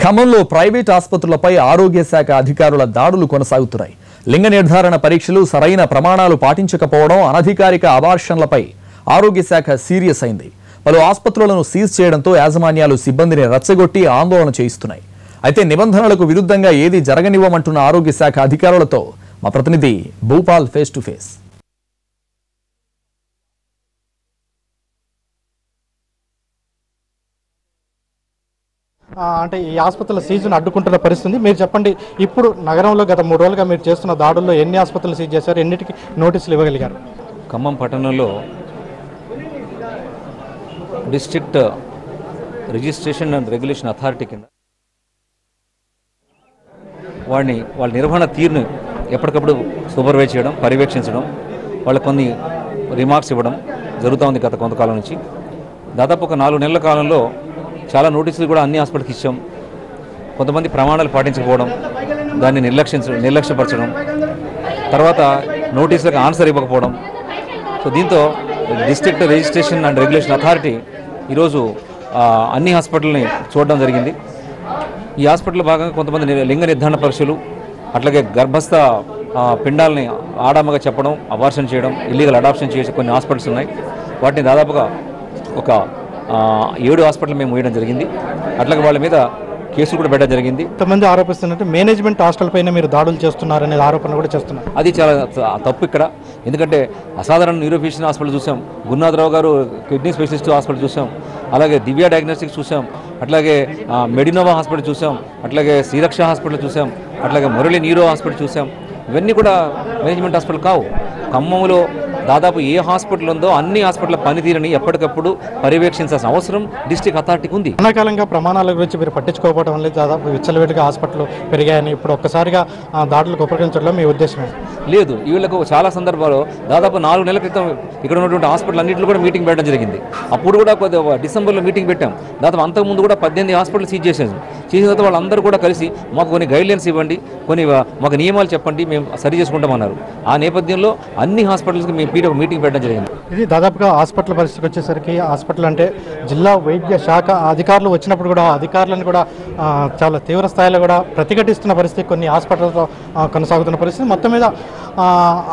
ఖమ్మంలో ప్రైవేట్ ఆసుపత్రులపై ఆరోగ్య శాఖ అధికారుల దాడులు కొనసాగుతున్నాయి. లింగ నిర్ధారణ పరీక్షలు సరైన ప్రమాణాలు పాటించకపోవడం, అనధికారిక అబార్షన్లపై ఆరోగ్య శాఖ సీరియస్ అయింది. పలు ఆసుపత్రులను సీజ్ చేయడంతో యాజమాన్యాలు సిబ్బందిని రెచ్చగొట్టి ఆందోళన చేయిస్తున్నాయి. అయితే నిబంధనలకు విరుద్ధంగా ఏది జరగనివ్వమంటున్న ఆరోగ్య శాఖ అధికారులతో మా ప్రతినిధి భూపాల్ ఫేస్ టు ఫేస్. అంటే ఈ ఆసుపత్రుల సీజన్ అడ్డుకుంటున్న పరిస్థితి. మీరు చెప్పండి, ఇప్పుడు నగరంలో గత 3 రోజులుగా మీరు చేస్తున్న దాడుల్లో ఎన్ని ఆసుపత్రులు సీజ్ చేశారు, ఎన్నిటికి నోటీసులు ఇవ్వగలిగారు? ఖమ్మం పట్టణంలో district registration and regulation authority కింద వాళ్ళ నిర్వహణ తీరును ఎప్పటికప్పుడు సూపర్వైజ్ చేయడం, పర్యవేక్షించడం, వాళ్ళకి కొన్ని రిమార్క్స్ ఇవ్వడం జరుగుతూ ఉంది గత కొంతకాలం నుంచి. దాదాపు ఒక 4 నెలల కాలంలో చాలా నోటీసులు కూడా అన్ని హాస్పిటల్కి ఇచ్చాం. కొంతమంది ప్రమాణాలు పాటించకపోవడం, దాన్ని నిర్లక్ష్యపరచడం, తర్వాత నోటీసులకు ఆన్సర్ ఇవ్వకపోవడం. సో దీంతో district registration and regulation authority ఈరోజు అన్ని హాస్పిటల్ని చూడడం జరిగింది. ఈ హాస్పిటల్లో భాగంగా కొంతమంది లింగ నిర్ధారణ పరీక్షలు, అట్లాగే గర్భస్థ పిండాలని ఆడామగా చెప్పడం, అబార్షన్ చేయడం, ఇల్లీగల్ అడాప్షన్ చేసే కొన్ని హాస్పిటల్స్ ఉన్నాయి. వాటిని దాదాపుగా ఒక 7 హాస్పిటల్ మేము వేయడం జరిగింది. అట్లాగే వాళ్ళ మీద కేసులు కూడా పెట్టడం జరిగింది. కొంతమంది ఆరోపిస్తున్నట్టు మేనేజ్మెంట్ హాస్టల్ పైన మీరు దాడులు చేస్తున్నారనే ఆరోపణ కూడా చేస్తున్నారు. అది చాలా తప్పు ఇక్కడ. ఎందుకంటే అసాధారణ న్యూరోఫిజిషియన్ హాస్పిటల్ చూసాం, గురునాథరావు గారు కిడ్నీ స్పెషలిస్ట్ హాస్పిటల్ చూసాం, అలాగే దివ్య డయాగ్నోస్టిక్స్ చూసాం, అట్లాగే మెడినోవా హాస్పిటల్ చూసాం, అట్లాగే శ్రీరక్ష హాస్పిటల్ చూసాం, అట్లాగే మురళి న్యూరో హాస్పిటల్ చూసాం. ఇవన్నీ కూడా మేనేజ్మెంట్ హాస్పిటల్ కావు. ఖమ్మంలో దాదాపు ఏ హాస్పిటల్ ఉందో అన్ని హాస్పిటల్ పనితీరుని ఎప్పటికప్పుడు పర్యవేక్షించాల్సిన అవసరం డిస్ట్రిక్ట్ అథారిటీకి ఉంది. అనాకాలంగా ప్రమాణాల గురించి మీరు పట్టించుకోకపోవడం వల్ల దాదాపు విచ్చలవిడిగా హాస్పిటల్ పెరిగాయని ఇప్పుడు ఒక్కసారిగా దాడులకు ఉపయోగించడంలో మీ ఉద్దేశమే లేదు. వీళ్ళకు చాలా సందర్భాల్లో దాదాపు 4 నెలల క్రితం ఇక్కడ ఉన్నటువంటి హాస్పిటల్ అన్నింటిలో కూడా మీటింగ్ పెట్టడం జరిగింది. అప్పుడు కూడా డిసెంబర్లో మీటింగ్ పెట్టాం. దాదాపు అంతకుముందు కూడా 18 హాస్పిటల్ సీజ్ చేసేది. చేసిన తర్వాత వాళ్ళందరూ కూడా కలిసి మాకు కొన్ని గైడ్లైన్స్ ఇవ్వండి, కొన్ని మాకు నియమాలు చెప్పండి, మేము సరి చేసుకుంటామన్నారు. ఆ నేపథ్యంలో అన్ని హాస్పిటల్స్కి మేము మీటింగ్ పెట్టడం జరిగింది. ఇది దాదాపుగా హాస్పిటల్ పరిస్థితికి వచ్చేసరికి హాస్పిటల్ అంటే జిల్లా వైద్య శాఖ అధికారులు వచ్చినప్పుడు కూడా అధికారులను కూడా చాలా తీవ్ర స్థాయిలో కూడా ప్రతిఘటిస్తున్న పరిస్థితి కొన్ని హాస్పిటల్తో కొనసాగుతున్న పరిస్థితి. మొత్తం మీద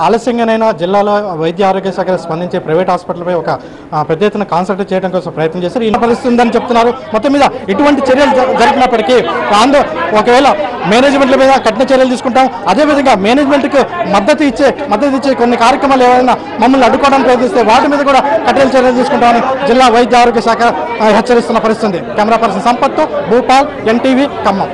ఆలస్యంగానైనా జిల్లాలో వైద్య ఆరోగ్య శాఖ స్పందించే ప్రైవేట్ హాస్పిటల్పై ఒక పెద్ద ఎత్తున కాన్సల్ట్ చేయడం కోసం ప్రయత్నం చేశారు. ఈ పరిస్థితి ఉందని చెప్తున్నారు. మొత్తం మీద ఇటువంటి చర్యలు జరిగినప్పటికీ ఒకవేళ మేనేజ్మెంట్ల మీద కఠిన చర్యలు తీసుకుంటాం, అదేవిధంగా మేనేజ్మెంట్కి మద్దతు ఇచ్చే కొన్ని కార్యక్రమాలు ఏవైనా మమ్మల్ని అడ్డుకోవడానికి ప్రయత్నిస్తే వాటి మీద కూడా కఠిన చర్యలు తీసుకుంటామని జిల్లా వైద్య ఆరోగ్య శాఖ హెచ్చరిస్తున్న పరిస్థితి. కెమెరా పర్సన్ సంపత్తో భూపాల్, ఎన్టీవీ, ఖమ్మం.